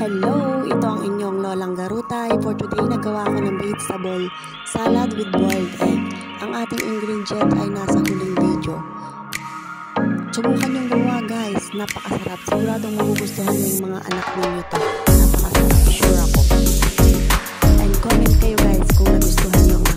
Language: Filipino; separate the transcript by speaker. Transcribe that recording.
Speaker 1: Hello! Ito ang inyong Lolang Garutay. For today, nagawa ko ng vegetable salad with boiled egg. Ang ating ingredient ay nasa huling video. Subukan yung gumawa guys. Napakasarap. Siguradong magugustuhan ng mga anak ninyo to. Napakasarap. Sure ako. And comment kayo guys kung nagustuhan nyo ang